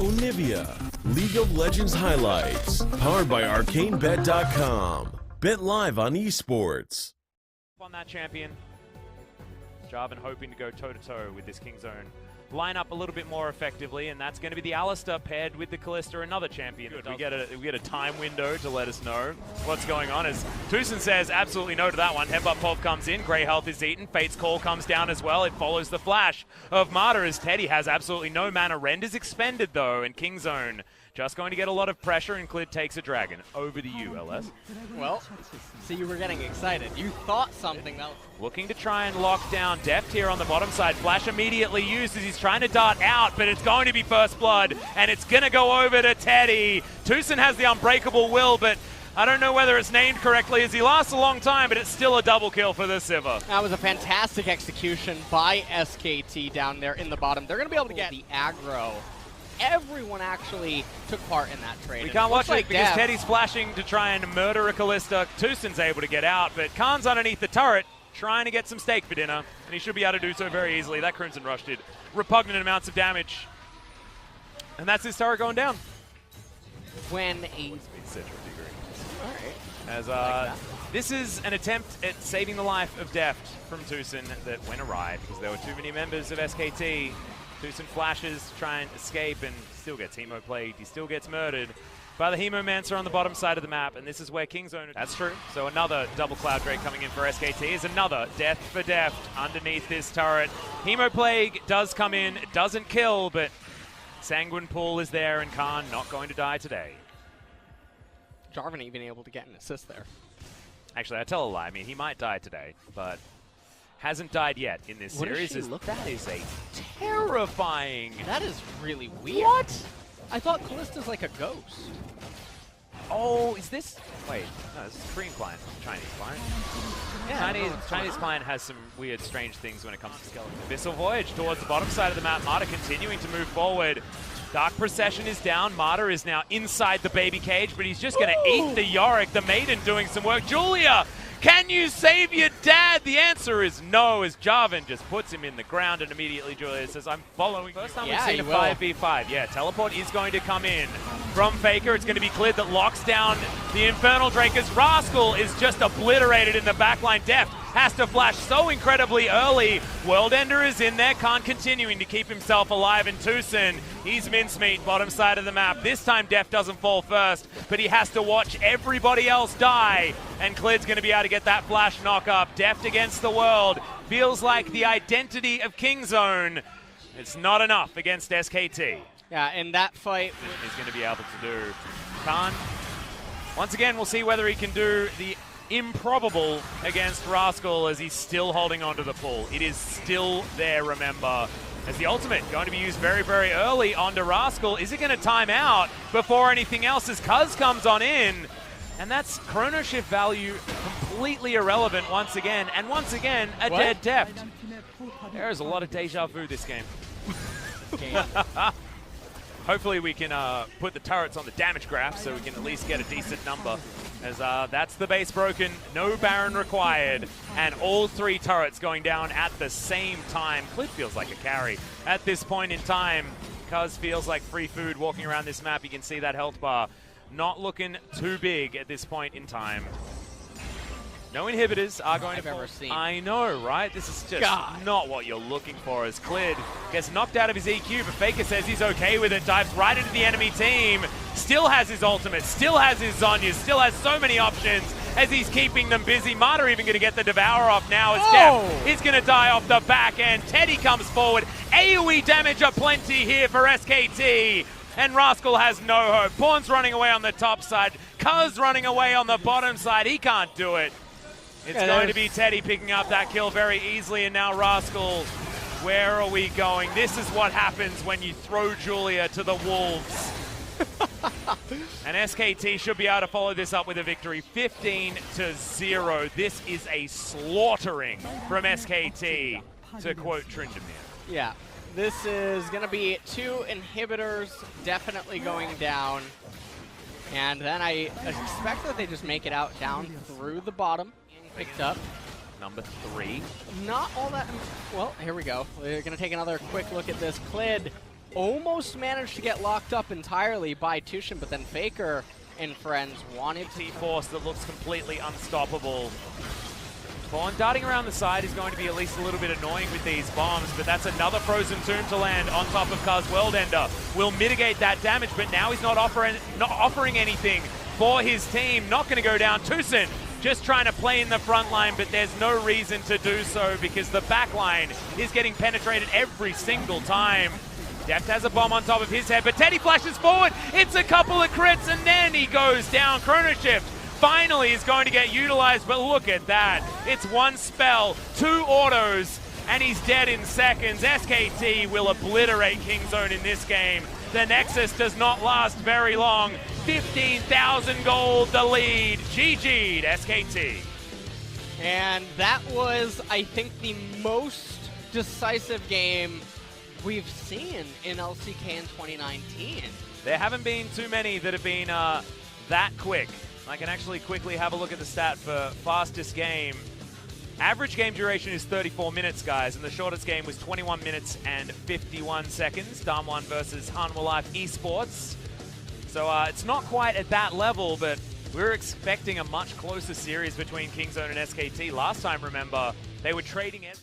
Onivia, League of Legends highlights, powered by ArcaneBet.com. Bet live on esports. On that champion, Jarvan hoping to go toe-to-toe with this Kingzone line up a little bit more effectively, and that's going to be the Alistar paired with the Kalista, another champion. We get a time window to let us know what's going on, as Tucson says absolutely no to that one. Headbutt Pulp comes in, Grey Health is eaten, Fate's Call comes down as well. It follows the flash of Martyr as Teddy has absolutely no mana. Rend is expended though, and Kingzone just going to get a lot of pressure, and Clid takes a dragon. Over to you, LS. Well, see, you were getting excited. You thought something that... Looking to try and lock down Deft here on the bottom side. Flash immediately used as he's trying to dart out, but it's going to be First Blood, and it's going to go over to Teddy. Tucson has the Unbreakable Will, but I don't know whether it's named correctly as he lasts a long time, but it's still a double kill for the Sivir. That was a fantastic execution by SKT down there in the bottom. They're going to be able to get the aggro. Everyone actually took part in that trade. We can't watch it because Deft. Teddy's flashing to try and murder a Kalista. Tucson's able to get out, but Khan's underneath the turret trying to get some steak for dinner, and he should be able to do so very easily. That Crimson Rush did repugnant amounts of damage, and that's his turret going down. When a... As this is an attempt at saving the life of Deft from Tucson that went awry because there were too many members of SKT. Tucson flashes to try and escape and still gets Hemo plagued. He still gets murdered by the Hemomancer on the bottom side of the map, and this is where Kingzone... That's true. So another double Cloud Drake coming in for SKT is another death for Deft underneath this turret. Hemo Plague does come in, doesn't kill, but Sanguine Pool is there, and Khan not going to die today. Jarvan even able to get an assist there. Actually, I tell a lie. I mean, he might die today, but hasn't died yet in this series. That is a terrifying... That is really weird. What? I thought Kallista's like a ghost. Oh, is this... Wait, no, this is Korean client, Chinese client. Yeah, Chinese client has some weird, strange things when it comes to skeleton. Abyssal Voyage towards the bottom side of the map. Martyr continuing to move forward. Dark Procession is down. Martyr is now inside the baby cage, but he's just going to eat the Yorick. The Maiden doing some work. Julia, can you save your dad? The answer is no, as Jarvan just puts him in the ground, and immediately Julia says, I'm following. First time we've seen a 5v5. Yeah, Teleport is going to come in from Faker. It's going to be Clid that locks down the Infernal Drake as Rascal is just obliterated in the backline. Deft has to flash so incredibly early. World Ender is in there. Khan continuing to keep himself alive, and Tucson, he's mincemeat bottom side of the map. This time Deft doesn't fall first, but he has to watch everybody else die, and Clid's going to be able to get that flash knock up. Deft against the world feels like the identity of Kingzone. It's not enough against SKT. Yeah, and that fight he's going to be able to do. Khan, once again, we'll see whether he can do the improbable against Rascal as he's still holding onto the pull. It is still there, remember, as the ultimate going to be used very, very early onto Rascal. Is it going to time out before anything else as Cuz comes on in? And that's Chrono Shift value completely irrelevant once again. And once again, a dead Deft. There is a lot of deja vu this game. Hopefully we can put the turrets on the damage graph so we can at least get a decent number. As that's the base broken, no Baron required, and all three turrets going down at the same time. Clid feels like a carry at this point in time. Cuz feels like free food walking around this map. You can see that health bar not looking too big at this point in time. No inhibitors are going to fall. I know, right? This is just not what you're looking for, as Clid gets knocked out of his EQ, but Faker says he's okay with it, dives right into the enemy team, still has his ultimate, still has his Zhonya's, still has so many options as he's keeping them busy. Martyr even going to get the Devour off now as Deft is going to die off the back end. Teddy comes forward. AoE damage aplenty here for SKT. And Rascal has no hope. Pawn's running away on the top side. Cuz running away on the bottom side. He can't do it. It's going to be Teddy picking up that kill very easily, and now Rascal, where are we going? This is what happens when you throw Julia to the wolves. And SKT should be able to follow this up with a victory, 15-0. This is a slaughtering from SKT, to quote Tryndamere. Yeah, this is going to be two inhibitors definitely going down. And then I expect that they just make it out down through the bottom. Picked up. Number 3. Not all that... Well, here we go. We're going to take another quick look at this. Clid almost managed to get locked up entirely by Tushin, but then Faker and friends wanted to... T-Force that looks completely unstoppable. Vaughn darting around the side is going to be at least a little bit annoying with these bombs, but that's another Frozen Tomb to land on top of Cars Worldender. Will mitigate that damage, but now he's not offering anything for his team. Not going to go down. Tucson just trying to play in the front line, but there's no reason to do so because the back line is getting penetrated every single time. Deft has a bomb on top of his head, but Teddy flashes forward. It's a couple of crits, and then he goes down. Chrono Shift finally is going to get utilized, but look at that. It's one spell, 2 autos, and he's dead in seconds. SKT will obliterate Kingzone in this game. The Nexus does not last very long. 15,000 gold, the lead. GG'd SKT. And that was, I think, the most decisive game we've seen in LCK in 2019. There haven't been too many that have been that quick. I can actually quickly have a look at the stat for fastest game. Average game duration is 34 minutes, guys, and the shortest game was 21 minutes and 51 seconds. Damwon versus Hanwha Life Esports. So it's not quite at that level, but we're expecting a much closer series between Kingzone and SKT. Last time, remember, they were trading it.